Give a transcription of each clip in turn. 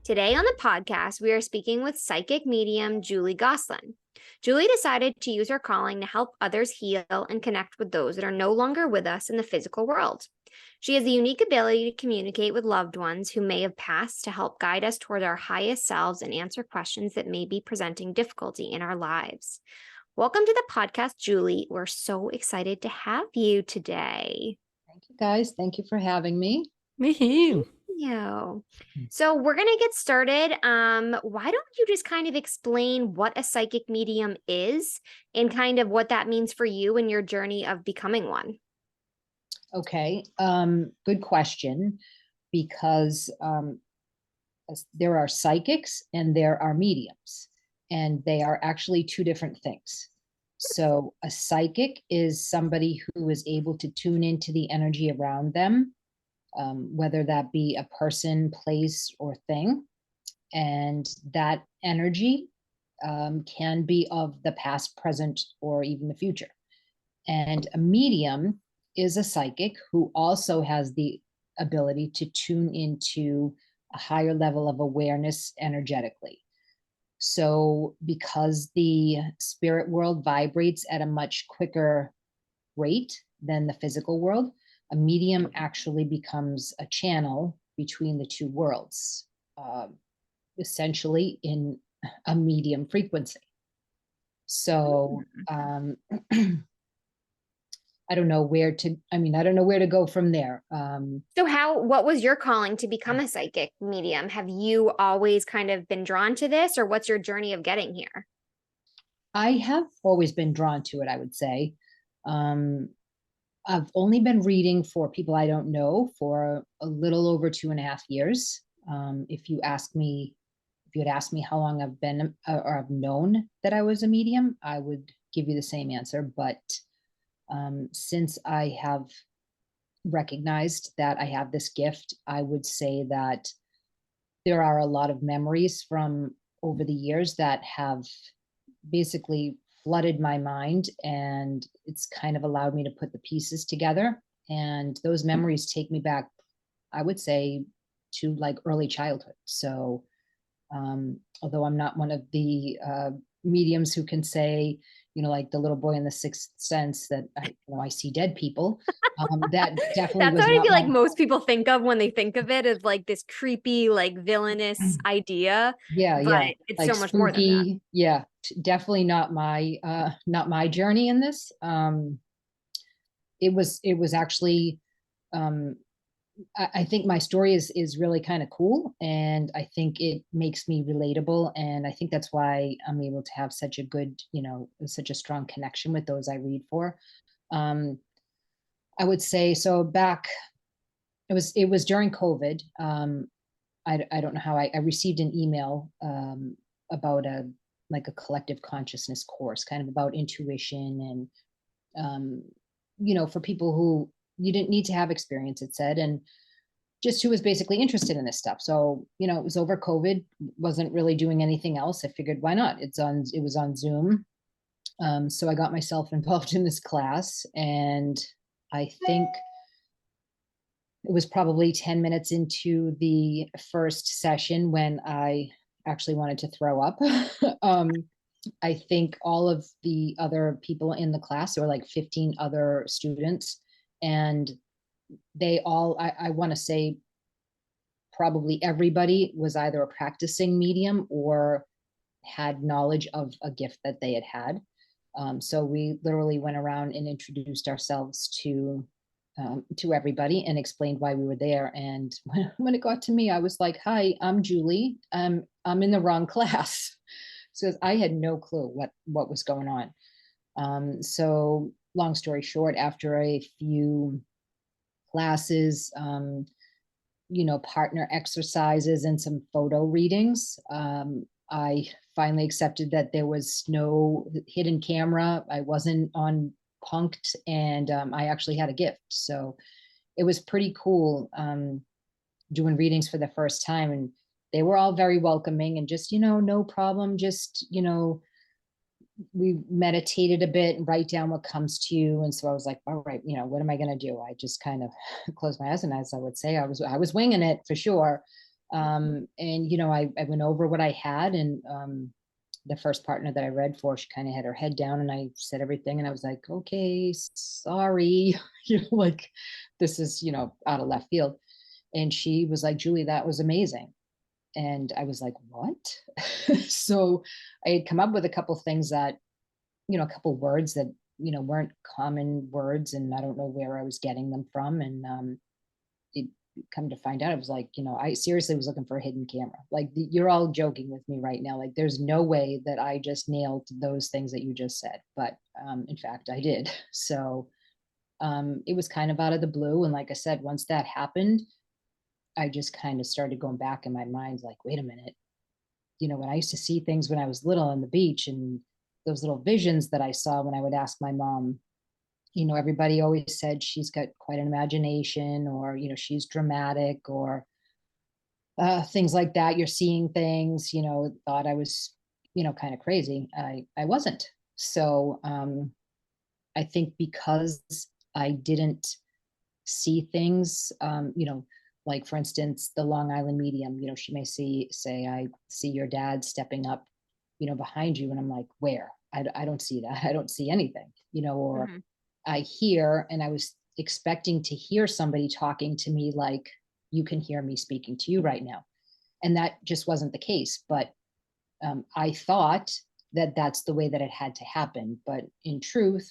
Today on the podcast, we are speaking with psychic medium Julie Gosselin. Julie decided to use her calling to help others heal and connect with those that are no longer with us in the physical world. She has the unique ability to communicate with loved ones who may have passed to help guide us toward our highest selves and answer questions that may be presenting difficulty in our lives. Welcome to the podcast, Julie. We're so excited to have you today. Thank you, guys. Thank you for having me. Me too. You. So we're going to get started. Why don't you just kind of explain what a psychic medium is and kind of what that means for you in your journey of becoming one? Okay. Good question, because there are psychics and there are mediums, and they are actually two different things. So a psychic is somebody who is able to tune into the energy around them, whether that be a person, place, or thing. And that energy can be of the past, present, or even the future. And a medium is a psychic who also has the ability to tune into a higher level of awareness energetically. So because the spirit world vibrates at a much quicker rate than the physical world, a medium actually becomes a channel between the two worlds, essentially in a medium frequency. So I don't know where to go from there. What was your calling to become a psychic medium? Have you always kind of been drawn to this, or what's your journey of getting here? I have always been drawn to it, I would say. I've only been reading for people I don't know for a little over 2.5 years. If you had asked me how long I've been or I've known that I was a medium, I would give you the same answer. But since I have recognized that I have this gift, I would say that there are a lot of memories from over the years that have basically flooded my mind, and it's kind of allowed me to put the pieces together. And those memories take me back, I would say, to like early childhood. So although I'm not one of the mediums who can say, like the little boy in the Sixth Sense that I see dead people. That definitely That's was what I not feel like most people think of when they think of it, as like this creepy, like villainous idea. Yeah, but it's like so much more than that. Yeah, definitely not my journey in this. It was actually I think my story is really kind of cool, and I think it makes me relatable, and I think that's why I'm able to have such a good, such a strong connection with those I read for. I would say, so back, it was during COVID. I don't know how I received an email about a collective consciousness course, kind of about intuition, and for people who you didn't need to have experience, it said, and just who was basically interested in this stuff. So, it was over COVID, wasn't really doing anything else. I figured, why not? It was on Zoom. So I got myself involved in this class, and I think it was probably 10 minutes into the first session when I actually wanted to throw up. I think all of the other people in the class, there were like 15 other students, and they all, I want to say probably everybody was either a practicing medium or had knowledge of a gift that they had. So we literally went around and introduced ourselves to everybody and explained why we were there. And when it got to me, I was like, "Hi, I'm Julie. I'm in the wrong class." So I had no clue what was going on. So long story short, after a few classes, partner exercises and some photo readings, I finally accepted that there was no hidden camera. I wasn't on punked, and I actually had a gift. So it was pretty cool doing readings for the first time, and they were all very welcoming and just, no problem. Just, we meditated a bit and write down what comes to you. And so I was like, all right, what am I going to do? I just kind of closed my eyes, and as I would say, I was winging it for sure. And, I went over what I had, and the first partner that I read for, she kind of had her head down, and I said everything, and I was like, okay, sorry, like this is, out of left field. And she was like, Julie, that was amazing. And I was like, what? So I had come up with a couple things that, a couple words that, weren't common words, and I don't know where I was getting them from. And it come to find out, it was like, I seriously was looking for a hidden camera. Like, you're all joking with me right now. Like, there's no way that I just nailed those things that you just said. But in fact, I did. So it was kind of out of the blue. And like I said, once that happened, I just kind of started going back in my mind, like, wait a minute, when I used to see things when I was little on the beach, and those little visions that I saw when I would ask my mom, everybody always said she's got quite an imagination, or, she's dramatic, or things like that. You're seeing things, thought I was, kind of crazy. I wasn't. So I think because I didn't see things, like for instance, the Long Island medium, she may say, I see your dad stepping up, behind you. And I'm like, where? I don't see that. I don't see anything, or Mhm. I hear, and I was expecting to hear somebody talking to me like you can hear me speaking to you right now. And that just wasn't the case. But I thought that that's the way that it had to happen. But in truth,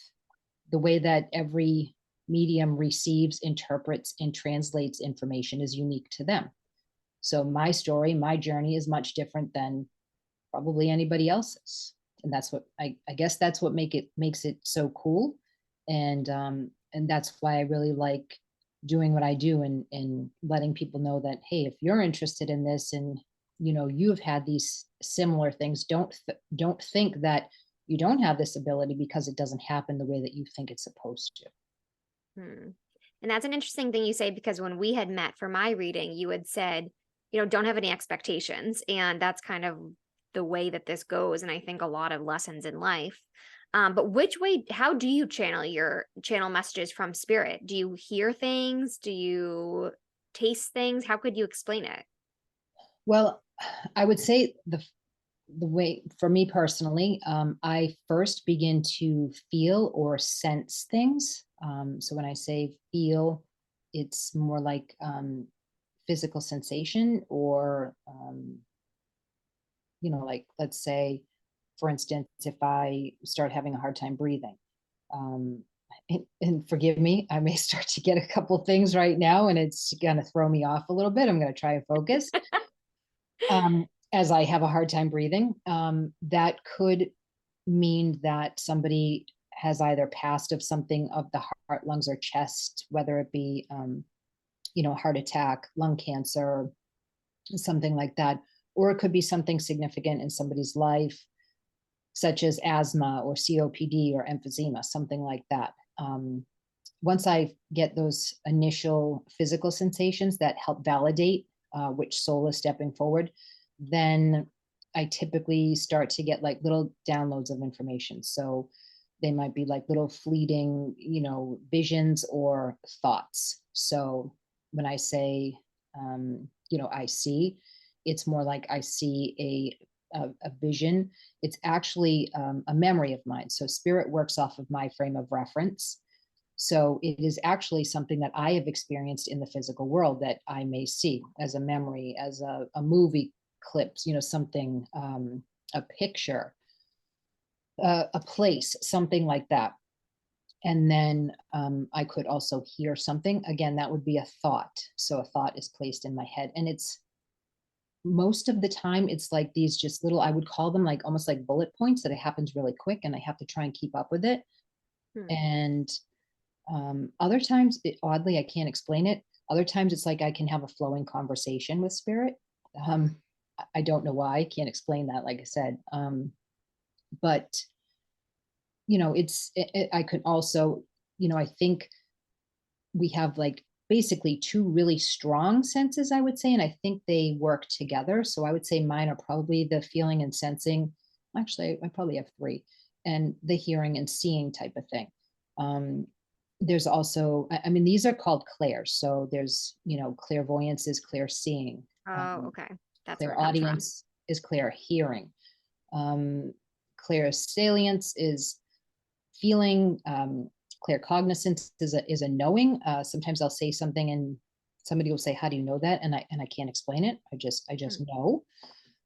the way that every medium receives, interprets, and translates information is unique to them. So my story, my journey is much different than probably anybody else's. And that's what I guess that's what makes it so cool. And that's why I really like doing what I do, and letting people know that, hey, if you're interested in this, and you've had these similar things, don't think that you don't have this ability because it doesn't happen the way that you think it's supposed to. Hmm. And that's an interesting thing you say, because when we had met for my reading, you had said, don't have any expectations. And that's kind of the way that this goes. And I think a lot of lessons in life. But how do you channel messages from spirit? Do you hear things? Do you taste things? How could you explain it? Well, I would say the way, for me personally, I first begin to feel or sense things. So when I say feel, it's more like physical sensation, or like, let's say, for instance, if I start having a hard time breathing, um, and forgive me, I may start to get a couple things right now, and it's going to throw me off a little bit. I'm going to try and focus. As I have a hard time breathing, that could mean that somebody has either passed of something of the heart, lungs, or chest, whether it be, heart attack, lung cancer, something like that. Or it could be something significant in somebody's life, such as asthma or COPD or emphysema, something like that. Once I get those initial physical sensations that help validate which soul is stepping forward, then I typically start to get like little downloads of information. So they might be like little fleeting, visions or thoughts. So when I say, I see, it's more like I see a vision. It's actually a memory of mine. So spirit works off of my frame of reference. So it is actually something that I have experienced in the physical world that I may see as a memory, as a movie clips, something, a picture, a place, something like that. And then I could also hear something. Again, that would be a thought. So a thought is placed in my head. And it's most of the time, it's like these just little, I would call them like almost like bullet points, that it happens really quick and I have to try and keep up with it. Hmm. And other times, oddly, I can't explain it. Other times, it's like I can have a flowing conversation with spirit. Um, I don't know why. I can't explain that, like I said. But I could also, I think we have like basically two really strong senses, I would say, and I think they work together. So I would say mine are probably the feeling and sensing. Actually, I probably have three, and the hearing and seeing type of thing. There's also, I mean, these are called clairs. So there's, clairvoyance is clear seeing. Oh, okay. That's where Clear it comes from. audience is clear hearing. Clear salience is feeling. Clear cognizance is a knowing. Sometimes I'll say something and somebody will say, "How do you know that?" And I can't explain it. I just Hmm. know.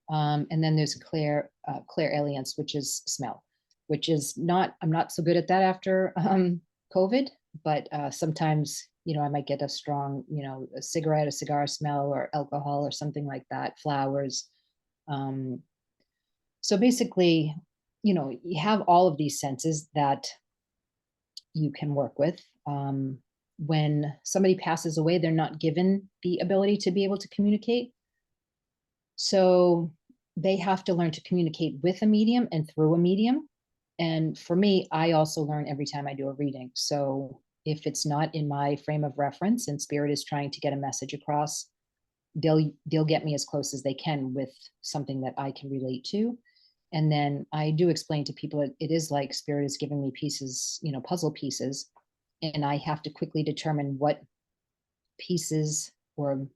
And then there's clear alience, which is smell, which is not, I'm not so good at that after COVID, but sometimes, I might get a strong, a cigar smell or alcohol or something like that, flowers. Um, so basically, you have all of these senses that you can work with. When somebody passes away, they're not given the ability to be able to communicate. So they have to learn to communicate with a medium and through a medium. And for me, I also learn every time I do a reading. So if it's not in my frame of reference and spirit is trying to get a message across, they'll get me as close as they can with something that I can relate to. And then I do explain to people it is like spirit is giving me pieces, puzzle pieces, and I have to quickly determine what pieces, or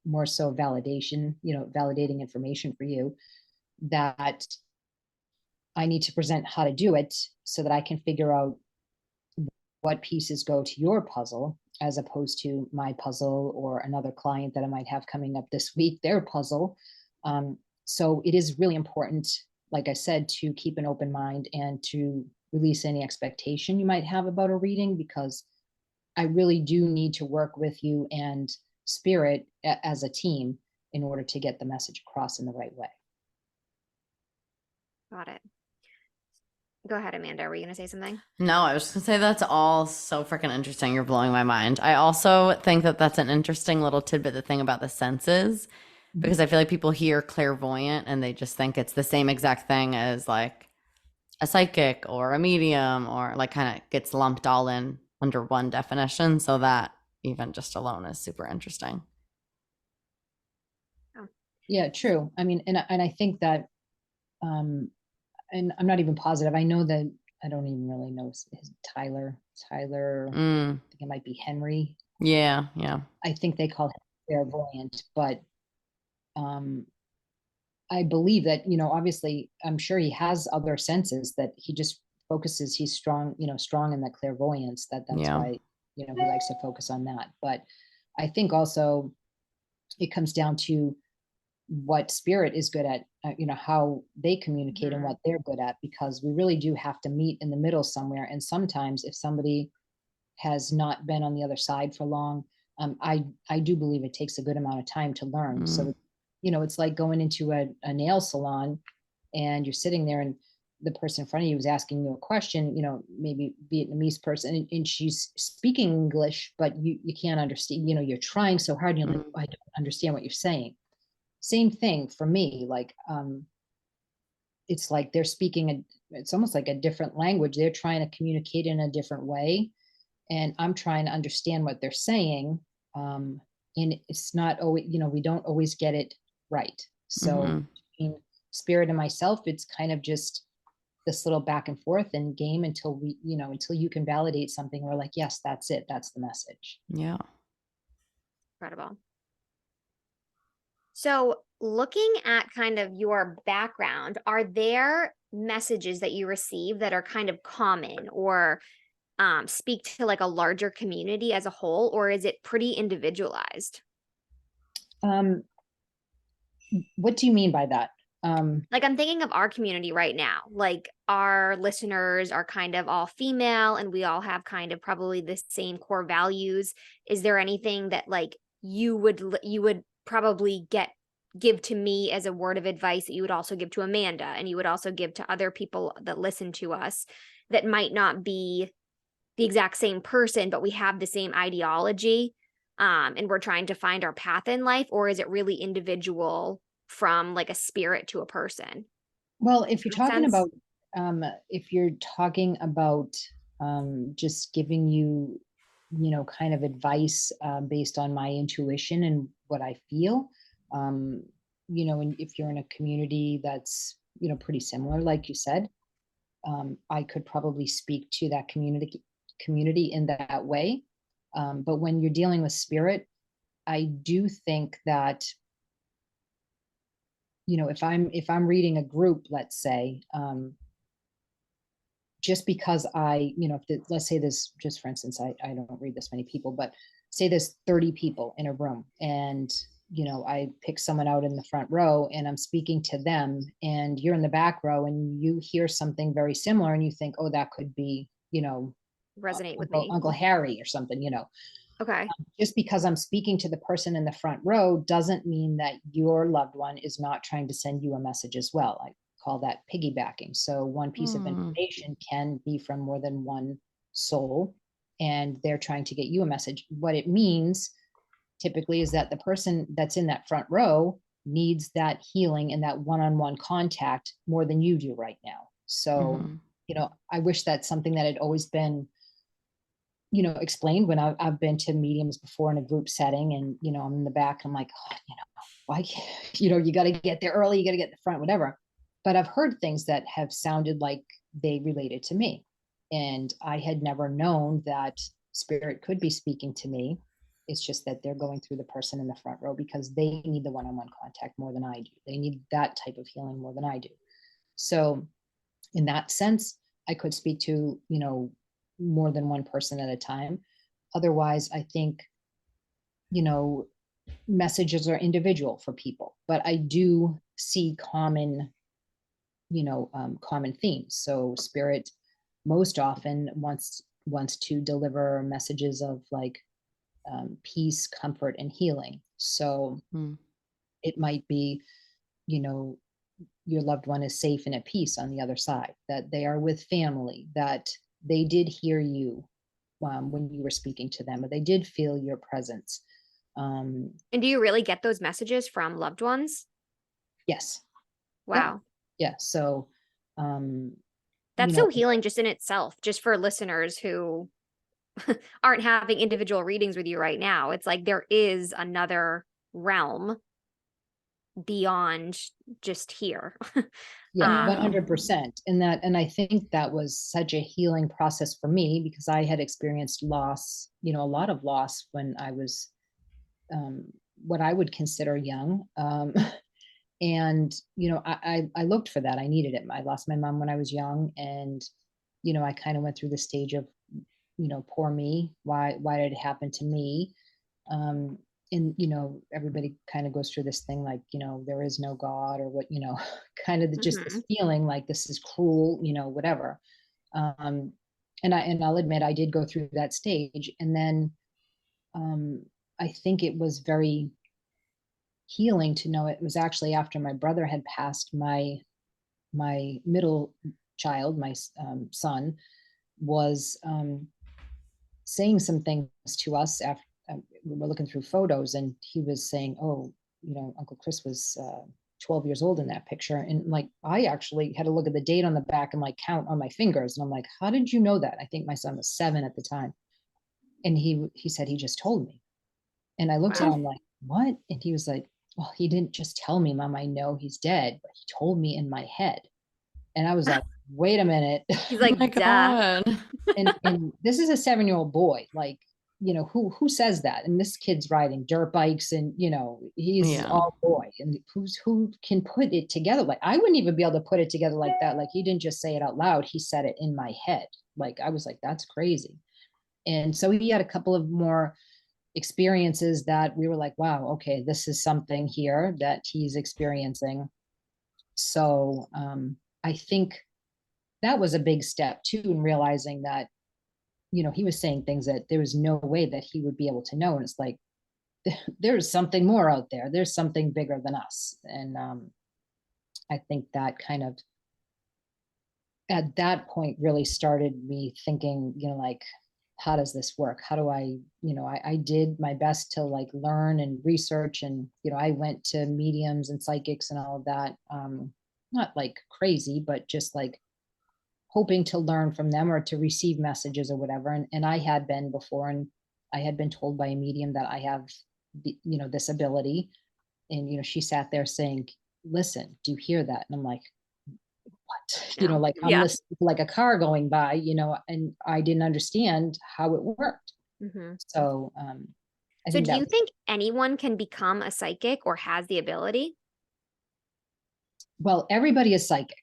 more so validation, validating information for you, that I need to present how to do it so that I can figure out what pieces go to your puzzle as opposed to my puzzle or another client that I might have coming up this week, their puzzle. So it is really important, like I said, to keep an open mind and to release any expectation you might have about a reading, because I really do need to work with you and spirit as a team in order to get the message across in the right way. Got it. Go ahead, Amanda. Were you going to say something? No, I was just gonna say that's all so freaking interesting. You're blowing my mind. I also think that that's an interesting little tidbit, the thing about the senses, because I feel like people hear clairvoyant and they just think it's the same exact thing as like a psychic or a medium, or like kind of gets lumped all in under one definition. So that even just alone is super interesting. Oh. Yeah, true. I mean, and I think that, and I'm not even positive. I know that I don't even really know his Tyler. I think it might be Henry. Yeah, yeah. I think they call him clairvoyant, but I believe that, obviously, I'm sure he has other senses that he just focuses. He's strong, strong in that clairvoyance. That's Yeah. why, he likes to focus on that. But I think also it comes down to what spirit is good at, how they communicate and what they're good at, because we really do have to meet in the middle somewhere. And sometimes if somebody has not been on the other side for long, I do believe it takes a good amount of time to learn. So, it's like going into a nail salon and you're sitting there and the person in front of you is asking you a question, maybe Vietnamese person, and she's speaking English, but you can't understand, you're trying so hard and you're like, I don't understand what you're saying. Same thing for me. Like, it's like they're speaking it's almost like a different language. They're trying to communicate in a different way, and I'm trying to understand what they're saying. And it's not always, we don't always get it right. So between spirit and myself, it's kind of just this little back and forth and game until until you can validate something. We're like, yes, that's it. That's the message. Yeah. Incredible. So, looking at kind of your background, are there messages that you receive that are kind of common or speak to like a larger community as a whole, or is it pretty individualized? Um, what do you mean by that? Like, I'm thinking of our community right now. Like, our listeners are kind of all female and we all have kind of probably the same core values. Is there anything that like you would probably give to me as a word of advice that you would also give to Amanda and you would also give to other people that listen to us that might not be the exact same person, but we have the same ideology, and we're trying to find our path in life? Or is it really individual from like a spirit to a person? Well, if you're Make talking sense? about, if you're talking about just giving you, kind of advice based on my intuition and what I feel, um, and if you're in a community that's, pretty similar, like you said, I could probably speak to that community in that way. But when you're dealing with spirit, I do think that if I'm reading a group, let's say, just because let's say this, just for instance, I don't read this many people, but say there's 30 people in a room, and I pick someone out in the front row and I'm speaking to them, and you're in the back row and you hear something very similar and you think, oh, that could be, Resonate with me. Uncle Harry or something, Okay. just because I'm speaking to the person in the front row doesn't mean that your loved one is not trying to send you a message as well. I call that piggybacking. So one piece of information can be from more than one soul, and they're trying to get you a message. What it means typically is that the person that's in that front row needs that healing and that one-on-one contact more than you do right now. So, I wish that's something that had always been explained when I've been to mediums before in a group setting, and, I'm in the back, I'm like, oh, why, you got to get there early, you got to get in the front, whatever. But I've heard things that have sounded like they related to me. And I had never known that spirit could be speaking to me. It's just that they're going through the person in the front row because they need the one-on-one contact more than I do. They need that type of healing more than I do. So in that sense, I could speak to, more than one person at a time. Otherwise, I think, messages are individual for people, but I do see common themes. So spirit most often wants to deliver messages of like peace, comfort, and healing. So it might be, your loved one is safe and at peace on the other side, that they are with family, that they did hear you when you were speaking to them, or they did feel your presence. And do you really get those messages from loved ones? Yes. Wow. Yeah. So that's so healing just in itself, just for listeners who aren't having individual readings with you right now. It's like there is another realm beyond just here. Yeah, 100%. And I think that was such a healing process for me, because I had experienced loss, a lot of loss when I was what I would consider young. And, I looked for that. I needed it. I lost my mom when I was young, and, I kind of went through the stage of, poor me. Why did it happen to me? And everybody kind of goes through this thing like, there is no God, or what, kind of just this feeling like this is cruel, whatever. And I'll admit I did go through that stage. And then I think it was very healing to know it was actually after my brother had passed, my middle child, my son, was saying some things to us after we were looking through photos, and he was saying, oh, Uncle Chris was 12 years old in that picture. And like, I actually had to look at the date on the back and like count on my fingers. And I'm like, how did you know that? I think my son was 7 at the time. And he said, he just told me. And I looked at him like, what? And he was like, well, he didn't just tell me, Mom, I know he's dead, but he told me in my head. And I was like, wait a minute. He's like, my God. and this is a 7-year-old boy. Like, who says that? And this kid's riding dirt bikes, and, he's all boy. And who can put it together? Like, I wouldn't even be able to put it together like that. Like, he didn't just say it out loud. He said it in my head. Like, I was like, that's crazy. And so he had a couple of more experiences that we were like, wow, okay, this is something here that he's experiencing. So I think that was a big step too, in realizing that, he was saying things that there was no way that he would be able to know. And it's like, there's something more out there. There's something bigger than us. And I think that kind of, at that point, really started me thinking, like, how does this work? How do I, I did my best to like learn and research, and, I went to mediums and psychics and all of that. Not like crazy, but just like hoping to learn from them or to receive messages or whatever. And I had been before, and I had been told by a medium that I have, this ability. And, she sat there saying, listen, do you hear that? And I'm like, what? Like I'm listening to like a car going by, and I didn't understand how it worked. So so do you think anyone can become a psychic or has the ability? Well, everybody is psychic.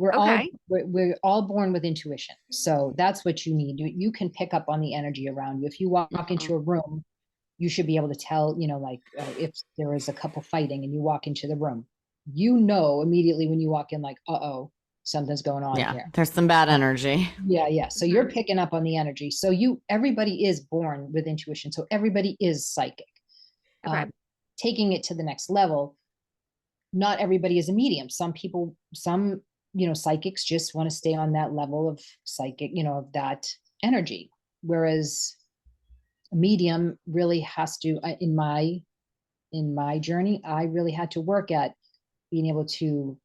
Okay. We're all born with intuition. So that's what you need. You can pick up on the energy around you. If you walk into a room, you should be able to tell, like if there is a couple fighting and you walk into the room, immediately when you walk in, like, uh-oh, something's going on Yeah, here. there's some bad energy. Yeah. So you're picking up on the energy. So everybody is born with intuition. So everybody is psychic. Okay. Taking it to the next level, not everybody is a medium. Some psychics just want to stay on that level of psychic, of that energy. Whereas a medium really has to, in my journey, I really had to work at being able to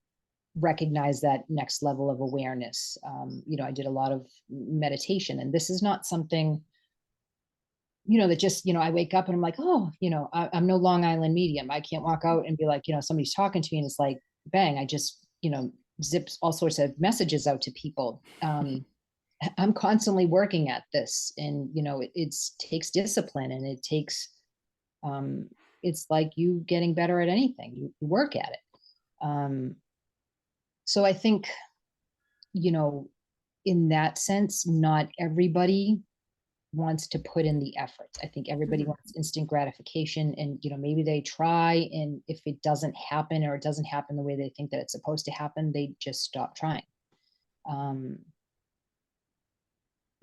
recognize that next level of awareness. I did a lot of meditation, and this is not something, that just, I wake up and I'm like, oh, I'm no Long Island medium. I can't walk out and be like, somebody's talking to me and it's like, bang, I just, zips all sorts of messages out to people. I'm constantly working at this, and, it takes discipline, and it takes, it's like you getting better at anything. You work at it. So I think, in that sense, not everybody wants to put in the effort. I think everybody wants instant gratification, and maybe they try, and if it doesn't happen, or it doesn't happen the way they think that it's supposed to happen, they just stop trying. Do I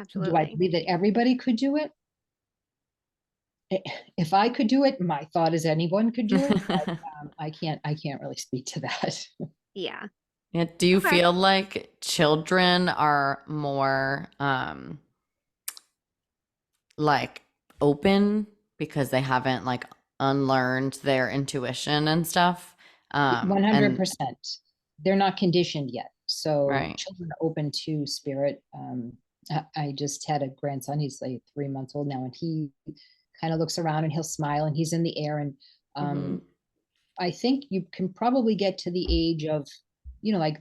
Absolutely. believe that everybody could do it? If I could do it, my thought is anyone could do it. But, I can't really speak to that. Yeah. Yeah. Do you Okay. feel like children are more like open because they haven't like unlearned their intuition and stuff? 100%. They're not conditioned yet. So Right. children are open to spirit. I just had a grandson. He's like 3 months old now, and he kind of looks around and he'll smile, and he's in the air. And I think you can probably get to the age of, like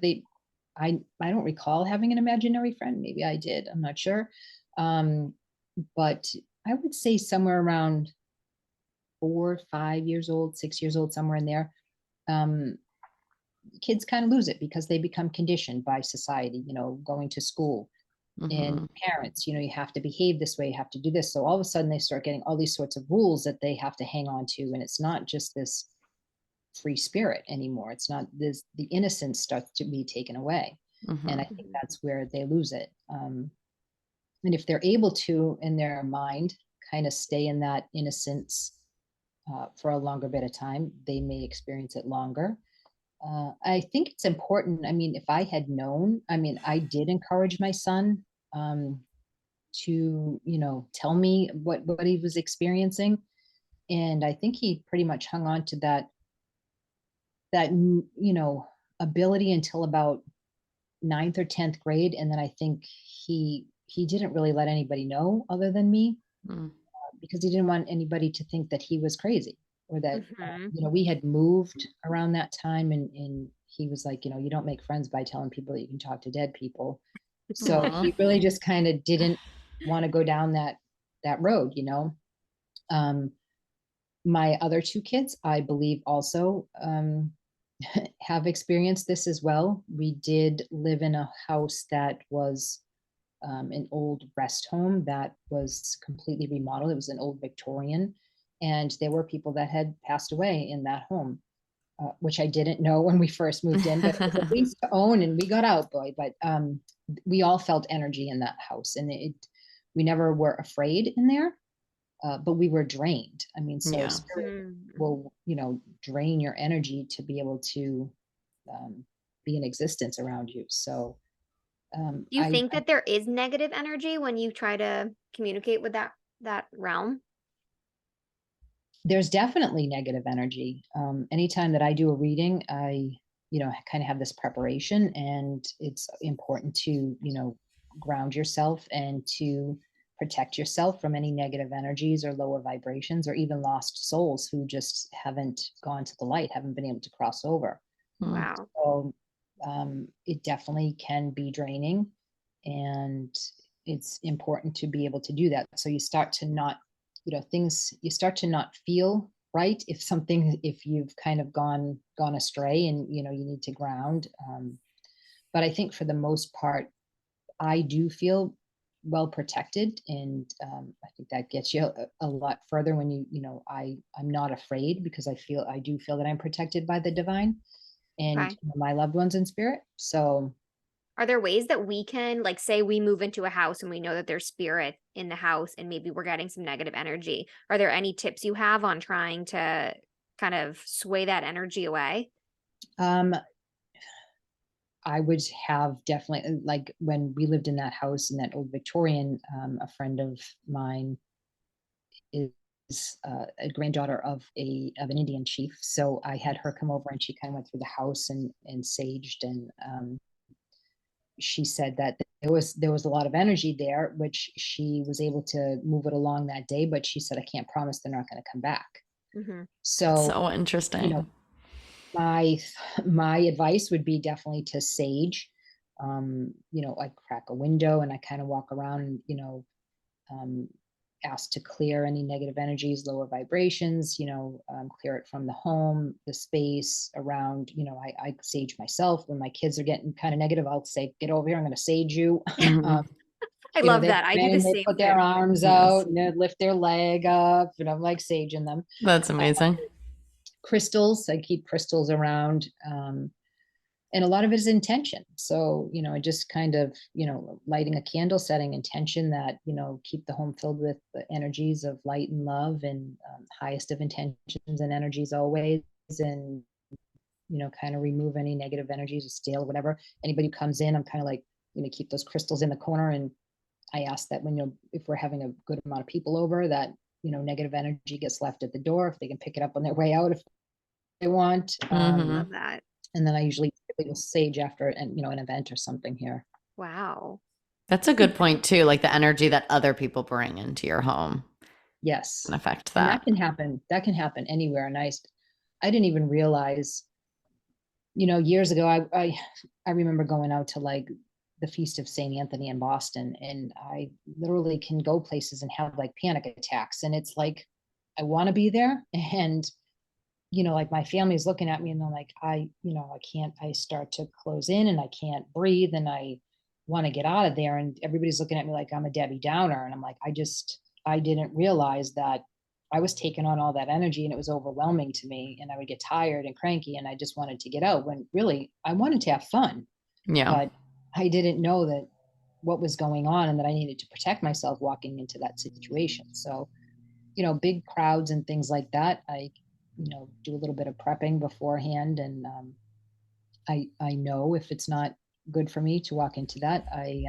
I don't recall having an imaginary friend. Maybe I did. I'm not sure. But I would say somewhere around 4, 5 years old, 6 years old, somewhere in there. Kids kind of lose it because they become conditioned by society, going to school and parents, you have to behave this way, you have to do this. So all of a sudden they start getting all these sorts of rules that they have to hang on to. And it's not just this free spirit anymore. It's not this, the innocence starts to be taken away. And I think that's where they lose it. And if they're able to, in their mind, kind of stay in that innocence for a longer bit of time, they may experience it longer. I think it's important. I mean, if I had known, I did encourage my son to, tell me what he was experiencing. And I think he pretty much hung on to that, ability until about 9th or 10th grade. And then I think he didn't really let anybody know other than me, because he didn't want anybody to think that he was crazy, or that, we had moved around that time, and he was like, you don't make friends by telling people that you can talk to dead people. So he really just kind of didn't want to go down that road. My other 2 kids, I believe, also have experienced this as well. We did live in a house that was an old rest home that was completely remodeled. It was an old Victorian, and there were people that had passed away in that home, which I didn't know when we first moved in, but it was a lease to own, and we got out, boy. But we all felt energy in that house, and we never were afraid in there, but we were drained. So spirit will, drain your energy to be able to be in existence around you. So Do you think that there is negative energy when you try to communicate with that realm? There's definitely negative energy. Anytime that I do a reading, I, kind of have this preparation, and it's important to, ground yourself and to protect yourself from any negative energies or lower vibrations, or even lost souls who just haven't gone to the light, haven't been able to cross over. Wow. So it definitely can be draining, and it's important to be able to do that. So you start to not, you start to not feel right. If you've kind of gone astray and, you need to ground. But I think for the most part, I do feel well protected. And I think that gets you a lot further when I'm not afraid, because I do feel that I'm protected by the divine and Okay. my loved ones in spirit. So Are there ways that we can, like, say we move into a house and we know that there's spirit in the house and maybe we're getting some negative energy? Are there any tips you have on trying to kind of sway that energy away? um, I would have definitely, like when we lived in that house in that old Victorian, a friend of mine is a granddaughter of an Indian chief. So I had her come over and she kind of went through the house and saged, and she said that there was a lot of energy there, which she was able to move it along that day. But she said, I can't promise they're not going to come back. Hmm. So, So you know, interesting. my my advice would be definitely to sage. I crack a window and I kind of walk around and, um, ask to clear any negative energies, lower vibrations, clear it from the home, the space around. I sage myself. When my kids are getting kind of negative, I'll say, get over here, I'm going to sage you. Mhm. I love They that. I come do in the and they same put their thing. arms Yes. out and they lift their leg up, and I'm like saging them. That's amazing. Crystals, I keep crystals around. And a lot of it is intention. So, I just kind of, lighting a candle, setting intention that, keep the home filled with the energies of light and love, and highest of intentions and energies always. And, kind of remove any negative energies or stale, whatever. Anybody who comes in, I'm kind of like, keep those crystals in the corner. And I ask that when, if we're having a good amount of people over, that, negative energy gets left at the door, if they can pick it up on their way out if they want. Hmm. Love that. And then I usually will sage after an event or something here. Wow. That's a good point too. Like the energy that other people bring into your home Yes. can affect And that. that can happen anywhere. And I didn't even realize, years ago, I remember going out to like the Feast of St. Anthony in Boston, and I literally can go places and have like panic attacks. And it's like, I want to be there. And, like my family's looking at me and they're like, I can't, I start to close in and I can't breathe and I want to get out of there. And everybody's looking at me like I'm a Debbie Downer. And I'm like, I didn't realize that I was taking on all that energy and it was overwhelming to me. And I would get tired and cranky and I just wanted to get out, when really I wanted to have fun. Yeah. But I didn't know that what was going on and that I needed to protect myself walking into that situation. So, big crowds and things like that, I, do a little bit of prepping beforehand. And I know if it's not good for me to walk into that. I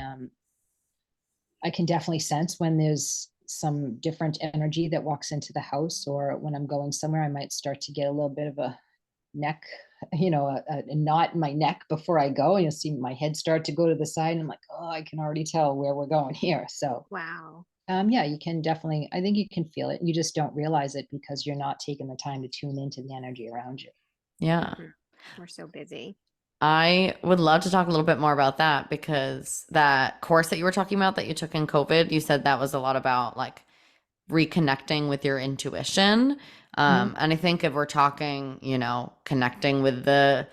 can definitely sense when there's some different energy that walks into the house, or when I'm going somewhere, I might start to get a little bit of a neck, a knot in my neck before I go. And you'll see my head start to go to the side. And I'm like, oh, I can already tell where we're going here. So, Wow. yeah, you can definitely, I think you can feel it. You just don't realize it because you're not taking the time to tune into the energy around you. Yeah. Mhm. We're so busy. I would love to talk a little bit more about that, because that course that you were talking about that you took in COVID, you said that was a lot about like reconnecting with your intuition. Mhm. And I think if we're talking, connecting with the,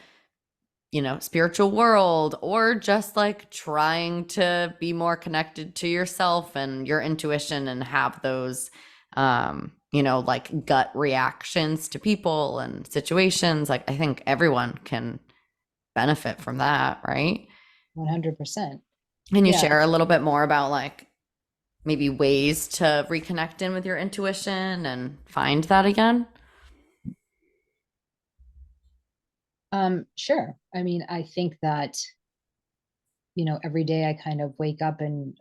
spiritual world, or just like trying to be more connected to yourself and your intuition and have those, like gut reactions to people and situations, like I think everyone can benefit from that, right? 100%. Can you Yeah. share a little bit more about like maybe ways to reconnect in with your intuition and find that again? Sure. I mean, I think that, every day I kind of wake up and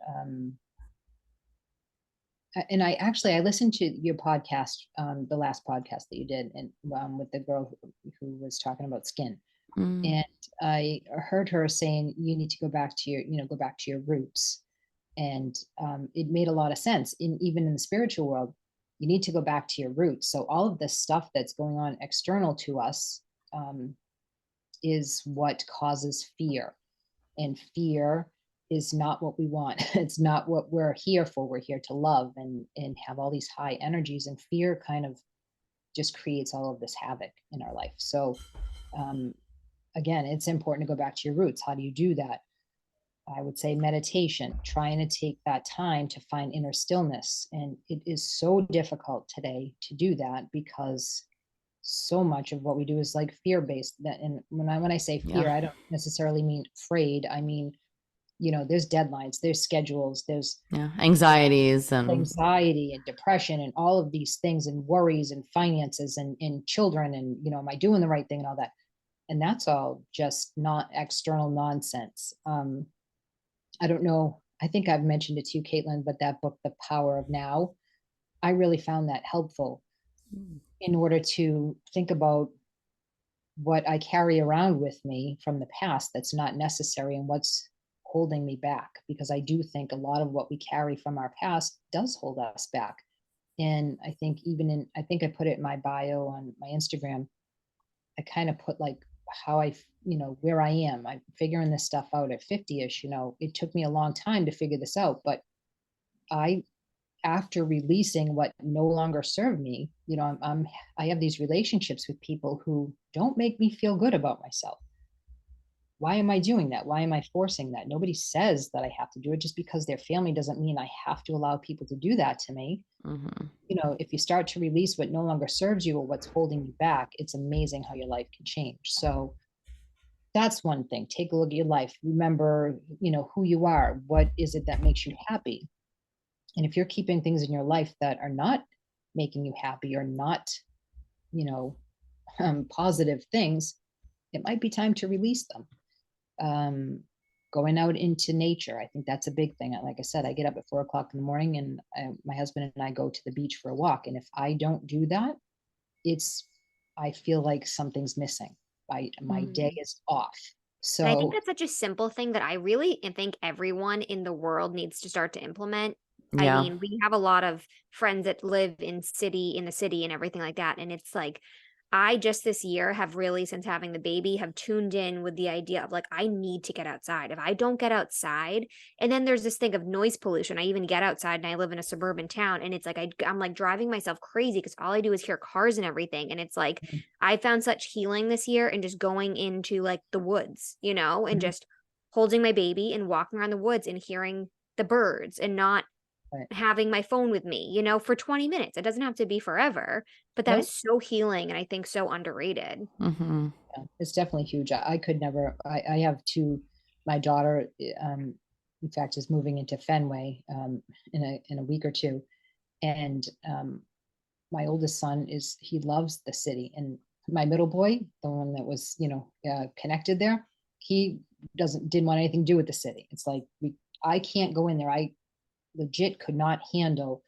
I listened to your podcast, the last podcast that you did, and with the girl who was talking about skin. Mm. And I heard her saying, you need to go back to go back to your roots. And it made a lot of sense. Even in the spiritual world, you need to go back to your roots. So all of this stuff that's going on external to us um, is what causes fear. And fear is not what we want. It's not what we're here for. We're here to love and have all these high energies. And fear kind of just creates all of this havoc in our life. So again, it's important to go back to your roots. How do you do that? I would say meditation, trying to take that time to find inner stillness. And it is so difficult today to do that because so much of what we do is like fear-based. That, and when I say fear, Yeah. I don't necessarily mean afraid. I mean, there's deadlines, there's schedules, there's Yeah. Anxieties and anxiety and depression and all of these things and worries and finances and children and, am I doing the right thing and all that. And that's all just not external nonsense. I don't know. I think I've mentioned it to you, Caitlin, but that book, The Power of Now, I really found that helpful in order to think about what I carry around with me from the past that's not necessary and what's holding me back. Because I do think a lot of what we carry from our past does hold us back. And I think I think I put it in my bio on my Instagram. I kind of put like how where I am. I'm figuring this stuff out at 50-ish. It took me a long time to figure this out, but I, after releasing what no longer served me, I have these relationships with people who don't make me feel good about myself. Why am I doing that? Why am I forcing that? Nobody says that I have to do it. Just because they're family doesn't mean I have to allow people to do that to me. mm-hmm. If you start to release what no longer serves you or what's holding you back, it's amazing how your life can change. So that's one thing. Take a look at your life. Remember, who you are. What is it that makes you happy? And if you're keeping things in your life that are not making you happy or not, you know, positive things, it might be time to release them. Going out into nature, I think that's a big thing. Like I said, I get up at 4 o'clock in the morning and my husband and I go to the beach for a walk. And if I don't do that, I feel like something's missing. My day Mhm. is off. And I think So that's such a simple thing that I really think everyone in the world needs to start to implement. I Yeah. mean, we have a lot of friends that live in the city and everything like that. And it's like, I just this year have really, since having the baby, have tuned in with the idea of like, I need to get outside. If I don't get outside, and then there's this thing of noise pollution. I even get outside and I live in a suburban town, and it's like I'm like driving myself crazy because all I do is hear cars and everything. And it's like, I found such healing this year in just going into like the woods, and Mhm. just holding my baby and walking around the woods and hearing the birds and not Right. having my phone with me, for 20 minutes. It doesn't have to be forever, but that No, is so healing and I think so underrated. Mm-hmm. yeah, it's definitely huge. I could never. I have two. My daughter, in fact, is moving into Fenway in a week or two, and my oldest son he loves the city, and my middle boy, the one that was connected there, he didn't want anything to do with the city. It's like I can't go in there. I legit could not handle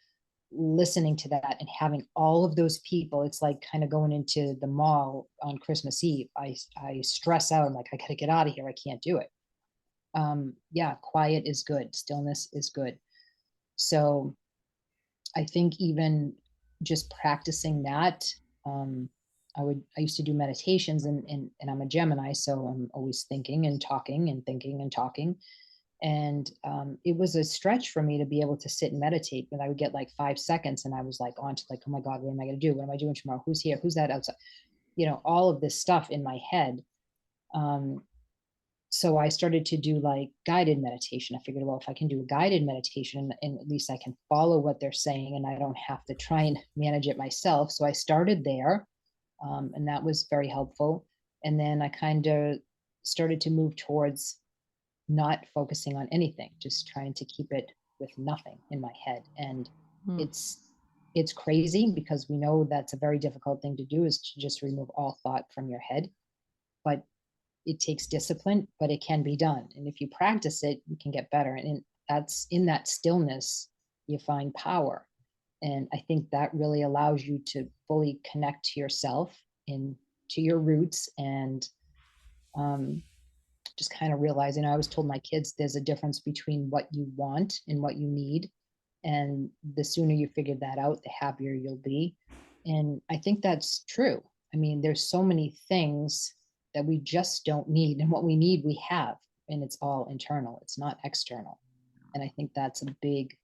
listening to that and having all of those people. It's like kind of going into the mall on Christmas Eve. I stress out. I'm like, I gotta get out of here. I can't do it. Yeah, quiet is good. Stillness is good. So I think even just practicing that, um, I used to do meditations, and I'm a Gemini, so I'm always thinking and talking and thinking and talking. And it was a stretch for me to be able to sit and meditate, but I would get like 5 seconds and I was like on to like, oh my God, what am I going to do? What am I doing tomorrow? Who's here? Who's that outside? All of this stuff in my head. Um, so I started to do like guided meditation. I figured, well, if I can do a guided meditation and at least I can follow what they're saying and I don't have to try and manage it myself. So I started there, and that was very helpful. And then I kind of started to move towards not focusing on anything, just trying to keep it with nothing in my head. And Mm. it's crazy because we know that's a very difficult thing to do, is to just remove all thought from your head. But it takes discipline, but it can be done. And if you practice it, you can get better. And that's in that stillness, you find power. And I think that really allows you to fully connect to yourself and to your roots, and um, just kind of realizing, I always told my kids there's a difference between what you want and what you need. And the sooner you figure that out, the happier you'll be. And I think that's true. I mean, there's so many things that we just don't need. And what we need, we have. And it's all internal, it's not external. And I think that's a big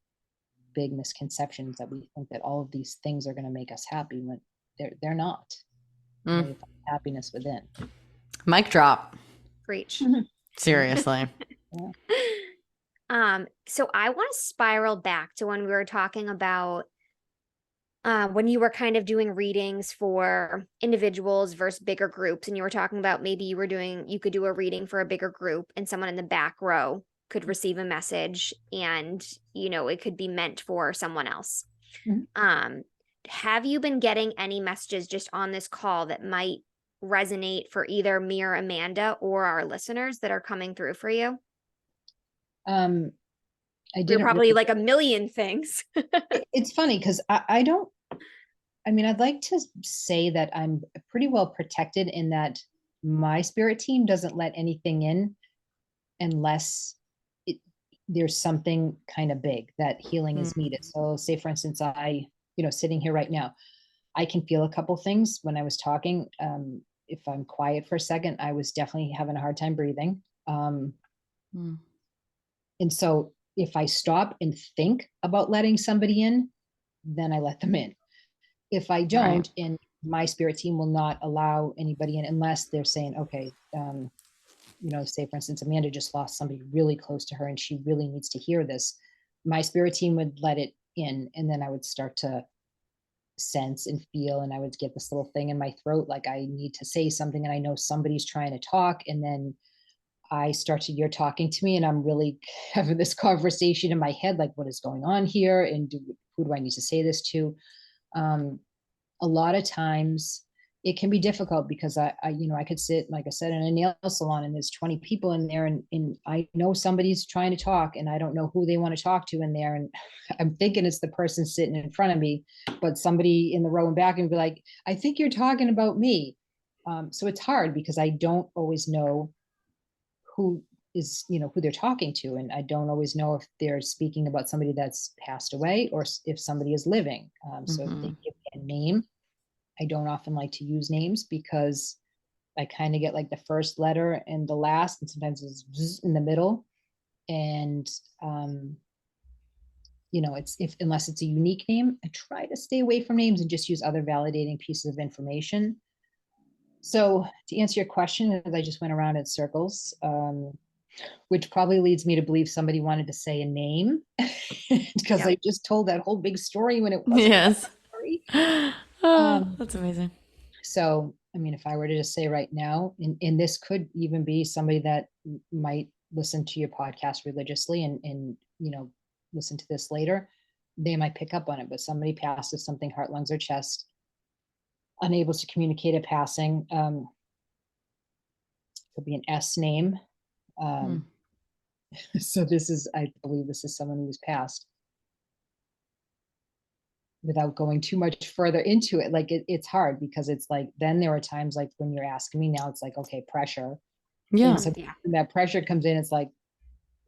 misconception, is that we think that all of these things are going to make us happy, when they're not. Mm. They find happiness within. Mic drop. Preach. Seriously. So I want to spiral back to when we were talking about when you were kind of doing readings for individuals versus bigger groups, and you were talking about maybe you could do a reading for a bigger group and someone in the back row could receive a message and, it could be meant for someone else. Mhm. Have you been getting any messages just on this call that might resonate for either me or Amanda or our listeners that are coming through for you? I We're didn't probably really, like a million things. it's funny because I don't, I mean, I'd like to say that I'm pretty well protected in that my spirit team doesn't let anything in unless there's something kind of big that healing is needed. So say for instance, sitting here right now, I can feel a couple things when I was talking. If I'm quiet for a second, I was definitely having a hard time breathing. And so if I stop and think about letting somebody in, then I let them in. If I don't, and my spirit team will not allow anybody in unless they're saying, okay, say for instance, Amanda just lost somebody really close to her and she really needs to hear this. My spirit team would let it in, and then I would start to sense and feel, and I would get this little thing in my throat, like I need to say something, and I know somebody's trying to talk, and then you're talking to me, and I'm really having this conversation in my head, like what is going on here, and who do I need to say this to? A lot of times it can be difficult because I could sit, like I said, in a nail salon and there's 20 people in there, and I know somebody's trying to talk and I don't know who they want to talk to in there. And I'm thinking it's the person sitting in front of me, but somebody in the row and back and be like, I think you're talking about me. So it's hard because I don't always know who who they're talking to. And I don't always know if they're speaking about somebody that's passed away or if somebody is living. So if they give me a name, I don't often like to use names because I kind of get like the first letter and the last, and sometimes it's in the middle. And, it's unless it's a unique name, I try to stay away from names and just use other validating pieces of information. So to answer your question, as I just went around in circles, which probably leads me to believe somebody wanted to say a name because I just told that whole big story when it wasn't. Yes. That's amazing. So, I mean, if I were to just say right now, and this could even be somebody that might listen to your podcast religiously and listen to this later, they might pick up on it, but somebody passed with something, heart, lungs, or chest, unable to communicate a passing. Could be an S name. So I believe this is someone who was passed. Without going too much further into it, like it's hard because it's like, then there are times like when you're asking me now, it's like, okay, pressure. Yeah. So when that pressure comes in, it's like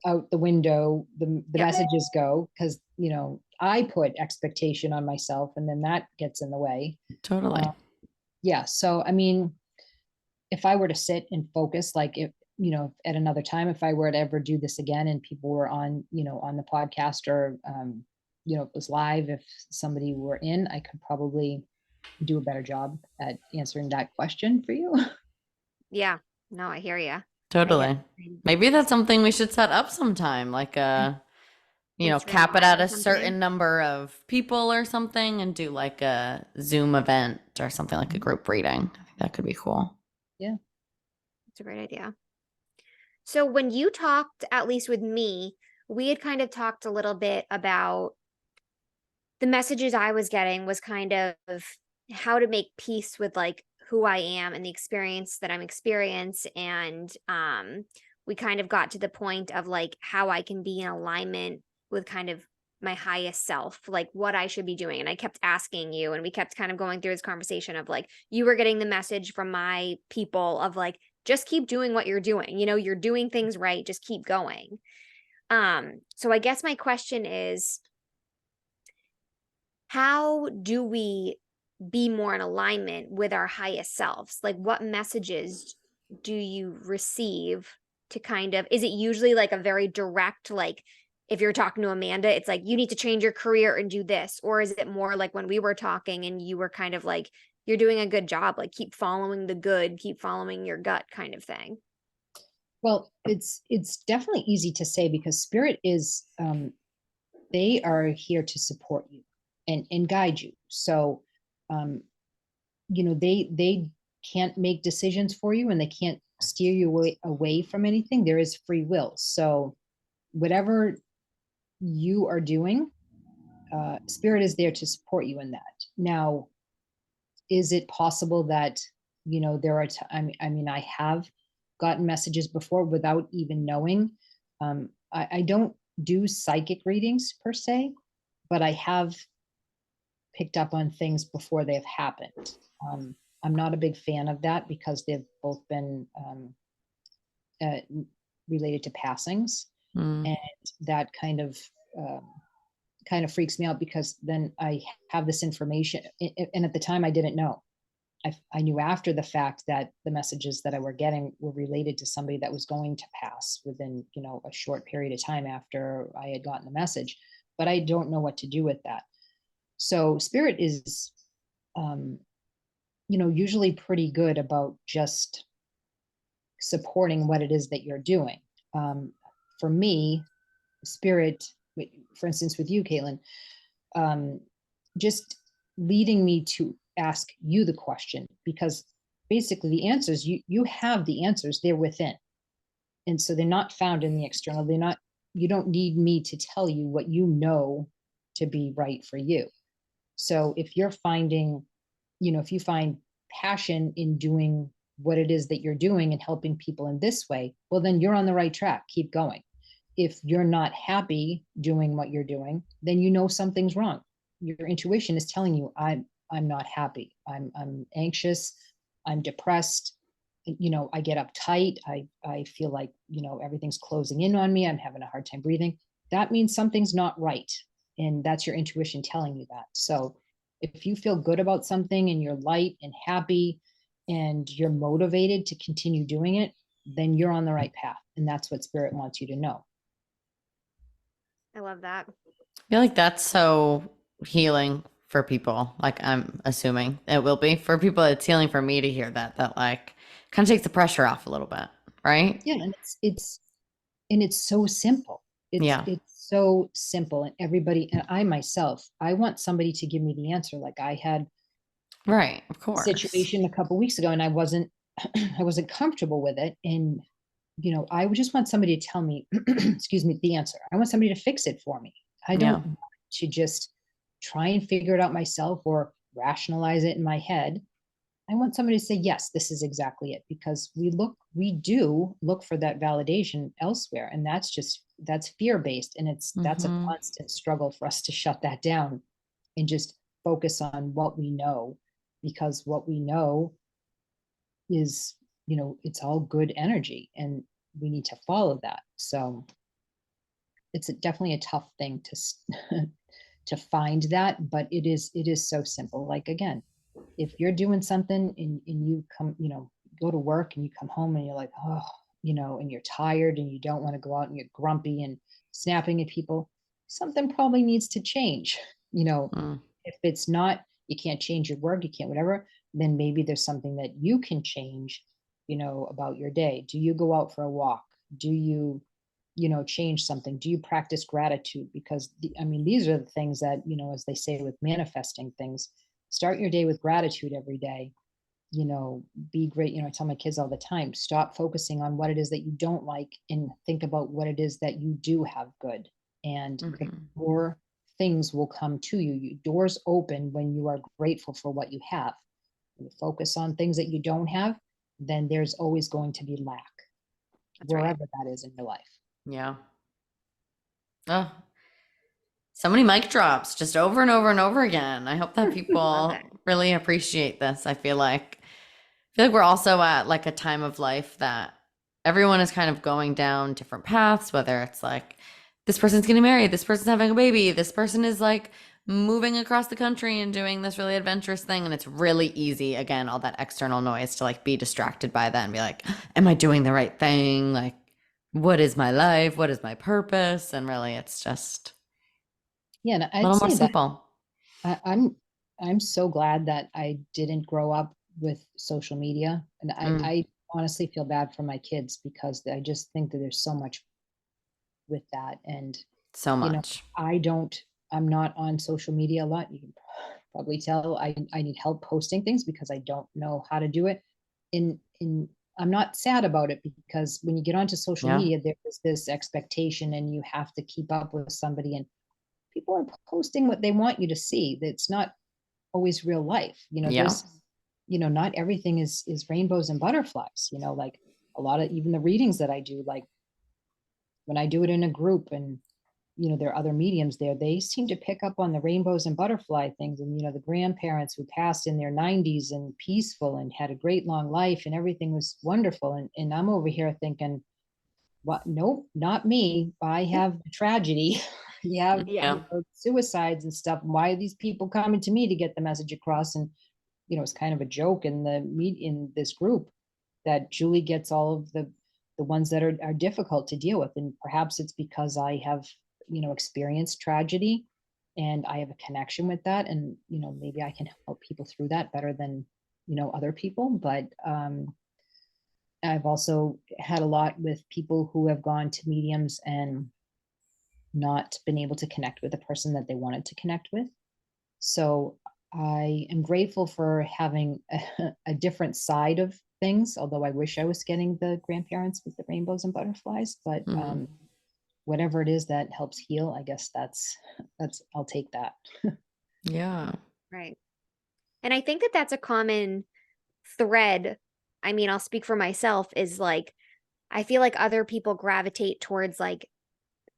out the window, the messages go, because, I put expectation on myself and then that gets in the way. Totally. So, I mean, if I were to sit and focus, like if, at another time, if I were to ever do this again and people were on, on the podcast or, if it was live, if somebody were in, I could probably do a better job at answering that question for you. Yeah. No, I hear you. Totally. Maybe that's something we should set up sometime, like cap it at a certain number of people or something and do like a Zoom event or something, like a group reading. I think that could be cool. Yeah. That's a great idea. So when you talked, at least with me, we had kind of talked a little bit about the messages I was getting was kind of how to make peace with like who I am and the experience that I'm experiencing. And we kind of got to the point of like how I can be in alignment with kind of my highest self, like what I should be doing. And I kept asking you, and we kept kind of going through this conversation of like, you were getting the message from my people of like, just keep doing what you're doing. You're doing things right. Just keep going. So I guess my question is, how do we be more in alignment with our highest selves? Like, what messages do you receive to kind of, is it usually like a very direct, like if you're talking to Amanda, it's like, you need to change your career and do this? Or is it more like when we were talking and you were kind of like you're doing a good job. Like keep following the good, keep following your gut kind of thing. Well, it's definitely easy to say because spirit is they are here to support you and guide you. So they can't make decisions for you and they can't steer you away from anything. There is free will. So whatever you are doing, spirit is there to support you in that. Now, is it possible that there are I mean I have gotten messages before without even knowing. I don't do psychic readings per se, but I have picked up on things before they've happened. I'm not a big fan of that because they've both been uh, related to passings, and that kind of freaks me out because then I have this information, and at the time I didn't know. I knew after the fact that the messages that I were getting were related to somebody that was going to pass within, a short period of time after I had gotten the message, but I don't know what to do with that. So spirit is, usually pretty good about just supporting what it is that you're doing. For me, spirit, for instance, with you, Caitlin, just leading me to ask you the question, because basically the answers, you have the answers, they're within. And so they're not found in the external. You don't need me to tell you what you know to be right for you. So if you're finding, if you find passion in doing what it is that you're doing and helping people in this way, well, then you're on the right track. Keep going. If you're not happy doing what you're doing, then something's wrong. Your intuition is telling you, I'm not happy. I'm anxious. I'm depressed. I get uptight. I feel like, everything's closing in on me. I'm having a hard time breathing. That means something's not right. And that's your intuition telling you that. So if you feel good about something and you're light and happy and you're motivated to continue doing it, then you're on the right path. And that's what spirit wants you to know. I love that. I feel like that's so healing for people. Like I'm assuming it will be for people. It's healing for me to hear that like kind of takes the pressure off a little bit, right? Yeah, and it's so simple. It's so simple, and everybody, and I myself, I want somebody to give me the answer. Like I had right, of course, a situation a couple of weeks ago, and I wasn't comfortable with it, and I would just want somebody to tell me, excuse me, the answer. I want somebody to fix it for me. I don't want to just try and figure it out myself or rationalize it in my head. I want somebody to say, yes, this is exactly it, because we do look for that validation elsewhere. And that's fear-based. And that's a constant struggle for us to shut that down and just focus on what we know, because what we know is, it's all good energy and we need to follow that. So it's definitely a tough thing to find that, but it is so simple. Like, again, if you're doing something and you come, go to work and you come home and you're like, oh, and you're tired and you don't want to go out and you're grumpy and snapping at people, something probably needs to change. If it's not, you can't change your work, you can't whatever, then maybe there's something that you can change, about your day. Do you go out for a walk? Do you, change something? Do you practice gratitude? Because these are the things that, as they say with manifesting things, start your day with gratitude every day. Be great. I tell my kids all the time, stop focusing on what it is that you don't like and think about what it is that you do have good. And more things will come to you. Doors open when you are grateful for what you have. When you focus on things that you don't have, then there's always going to be lack. That's wherever right. That is in your life. Yeah. Oh, so many mic drops just over and over and over again. I hope that people really appreciate this. I feel like we're also at like a time of life that everyone is kind of going down different paths, whether it's like this person's getting married, this person's having a baby, this person is like moving across the country and doing this really adventurous thing. And it's really easy, again, all that external noise to like be distracted by that and be like, am I doing the right thing? Like, what is my life? What is my purpose? And really it's just a little more simple. I'm I'm so glad that I didn't grow up with social media. And I honestly feel bad for my kids because I just think that there's so much with that. And, So you know, much. I'm not on social media a lot. You can probably tell I need help posting things because I don't know how to do it. In I'm not sad about it because when you get onto social Yeah. media, there's this expectation and you have to keep up with somebody, and people are posting what they want you to see. That's not always real life. Yeah. There's, not everything is rainbows and butterflies, like a lot of even the readings that I do, like when I do it in a group and there are other mediums there, they seem to pick up on the rainbows and butterfly things. And the grandparents who passed in their 90s and peaceful and had a great long life and everything was wonderful. And I'm over here thinking, what? Nope, not me. I have the tragedy. You have Yeah. suicides and stuff. Why are these people coming to me to get the message across? And it's kind of a joke in in this group that Julie gets all of the ones that are difficult to deal with. And perhaps it's because I have, experienced tragedy and I have a connection with that. And, maybe I can help people through that better than, other people. But I've also had a lot with people who have gone to mediums and not been able to connect with the person that they wanted to connect with. So I am grateful for having a different side of things, although I wish I was getting the grandparents with the rainbows and butterflies. But whatever it is that helps heal, I guess that's I'll take that. Yeah. Right. And I think that that's a common thread. I mean, I'll speak for myself, is like, I feel like other people gravitate towards like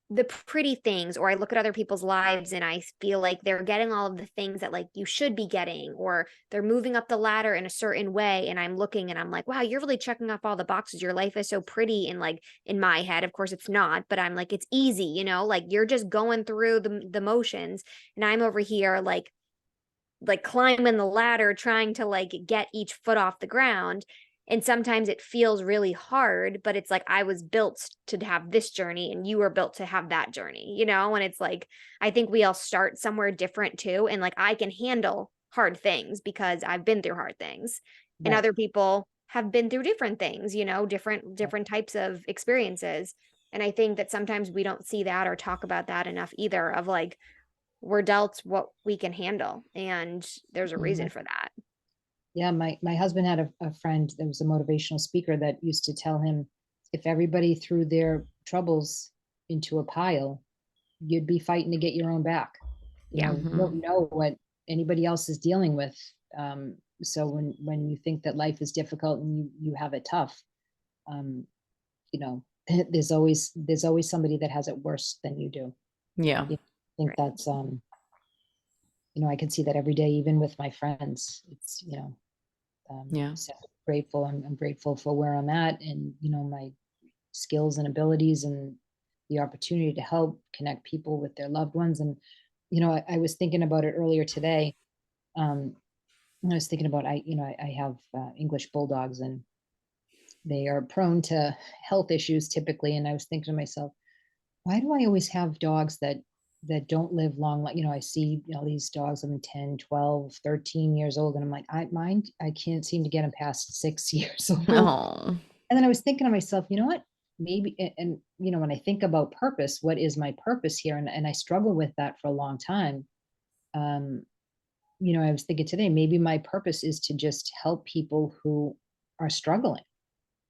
the pretty things, or I look at other people's lives and I feel like they're getting all of the things that like you should be getting, or they're moving up the ladder in a certain way. And I'm looking and I'm like, wow, you're really checking off all the boxes. Your life is so pretty. And like in my head, of course it's not, but I'm like, it's easy, like you're just going through the motions. And I'm over here like climbing the ladder trying to like get each foot off the ground, and sometimes it feels really hard, but it's like I was built to have this journey and you were built to have that journey, and it's like I think we all start somewhere different too, and like I can handle hard things because I've been through hard things, and Right. other people have been through different things, different types of experiences. And I think that sometimes we don't see that or talk about that enough either, of like we're dealt what we can handle, and there's a reason Mhm. for that. Yeah, my husband had a friend that was a motivational speaker that used to tell him, if everybody threw their troubles into a pile, you'd be fighting to get your own back. Yeah. You don't know what anybody else is dealing with. So when you think that life is difficult and you have it tough, um, you know, there's always somebody that has it worse than you do. Yeah. I think Right. that's I can see that every day, even with my friends. It's Yeah. so grateful. I'm grateful for where I'm at and my skills and abilities and the opportunity to help connect people with their loved ones. And I was thinking about it earlier today. um I was thinking about I have English bulldogs, and they are prone to health issues typically. And I was thinking to myself, why do I always have dogs that don't live long? Like, I see, these dogs living 10, 12, 13 years old. And I'm like, I can't seem to get them past 6 years old. Oh. And then I was thinking to myself, you know what? Maybe, and when I think about purpose, what is my purpose here? And I struggle with that for a long time. Um, I was thinking today, maybe my purpose is to just help people who are struggling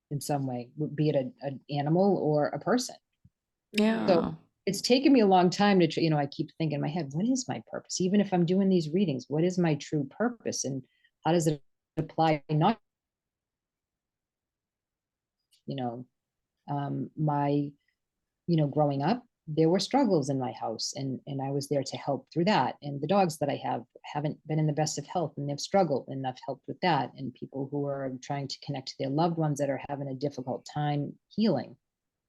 in some way, be it an animal or a person. So Yeah. it's taken me a long time to, I keep thinking in my head, what is my purpose? Even if I'm doing these readings, what is my true purpose? And how does it apply? Not, you know, my, growing up, there were struggles in my house, and I was there to help through that. And the dogs that I have haven't been in the best of health and they've struggled, and I've helped with that. And people who are trying to connect to their loved ones that are having a difficult time healing,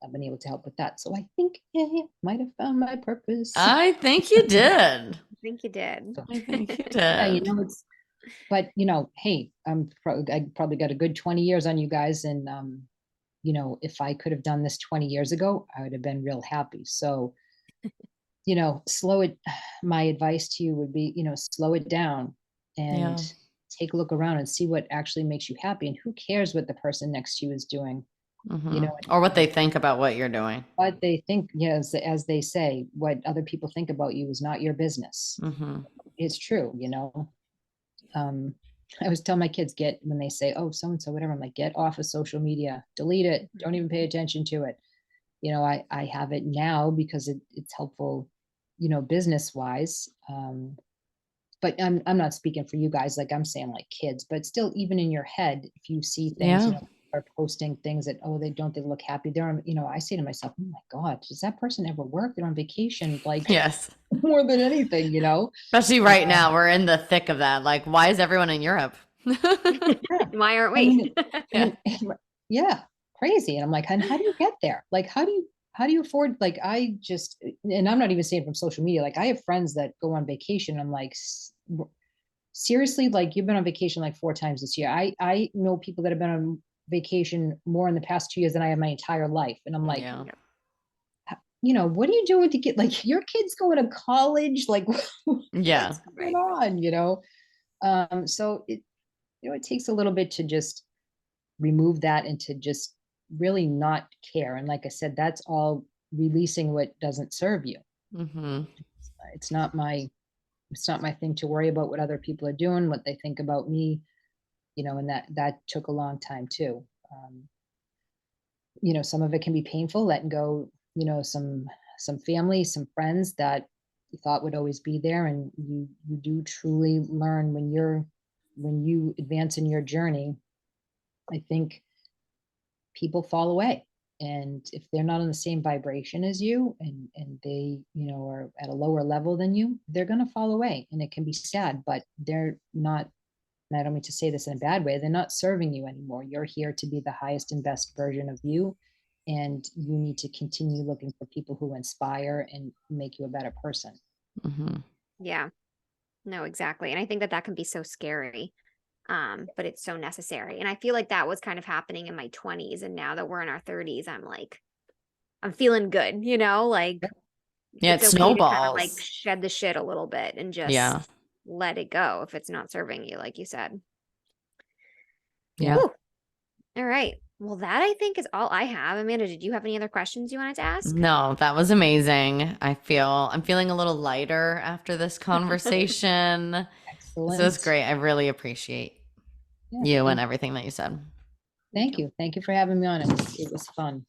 I've been able to help with that. So I think might have found my purpose. I think you did. I think you did. So, I think you yeah, did. it's, but hey, I probably got a good 20 years on you guys. And, if I could have done this 20 years ago, I would have been real happy. So, slow it. My advice to you would be, slow it down. and take a look around and see what actually makes you happy, and who cares what the person next to you is doing, you know, or what they think about what you're doing. what they think. Yes, as they say, what other people think about you is not your business. It's true, you know. I always tell my kids, when they say, oh, so and so, whatever, I'm like, get off of social media, delete it, don't even pay attention to it. You know, I have it now because it's helpful, you know, business wise. But I'm not speaking for you guys, like I'm saying like kids, but still, even in your head, if you see things, you know, are posting things that, oh, they look happy. They're, you know, I say to myself, oh my God, does that person ever work? They're on vacation, like Yes, more than anything, you know? especially right now, we're in the thick of that. Like, why is everyone in Europe? Why aren't I we? mean, yeah, crazy. And I'm like, and how do you get there? Like, how do you afford, like, and I'm not even saying from social media, like I have friends that go on vacation. I'm like, seriously, like you've been on vacation like 4 times this year. I know people that have been on vacation more in the past 2 years than I have my entire life. And I'm like, you know, what are you doing to get, like, your kids going to college? Like, what's going on, you know? So it, you know, it takes a little bit to just remove that and to just really not care. And like I said, that's all releasing what doesn't serve you. It's not my thing to worry about what other people are doing, what they think about me, you know, and that took a long time too. You know, some of it can be painful, letting go, you know, some family, some friends that you thought would always be there. And you do truly learn when you advance in your journey. I think people fall away. And if they're not on the same vibration as you, and they, you know, are at a lower level than you, they're going to fall away. And it can be sad, but they're not, and I don't mean to say this in a bad way, they're not serving you anymore. You're here to be the highest and best version of you. And you need to continue looking for people who inspire and make you a better person. Yeah, no, exactly. And I think that can be so scary. But it's so necessary. And I feel like that was kind of happening in my 20s. And now that we're in our 30s, I'm like, I'm feeling good, you know, like it it's okay to kind of like snowballs. shed the shit a little bit and just let it go if it's not serving you, like you said. Whew. All right. Well, that I think is all I have. Amanda, did you have any other questions you wanted to ask? No, that was amazing. I'm feeling a little lighter after this conversation. Excellent. This was great. I really appreciate you and everything that you said. Thank you. Thank you for having me on. It was fun.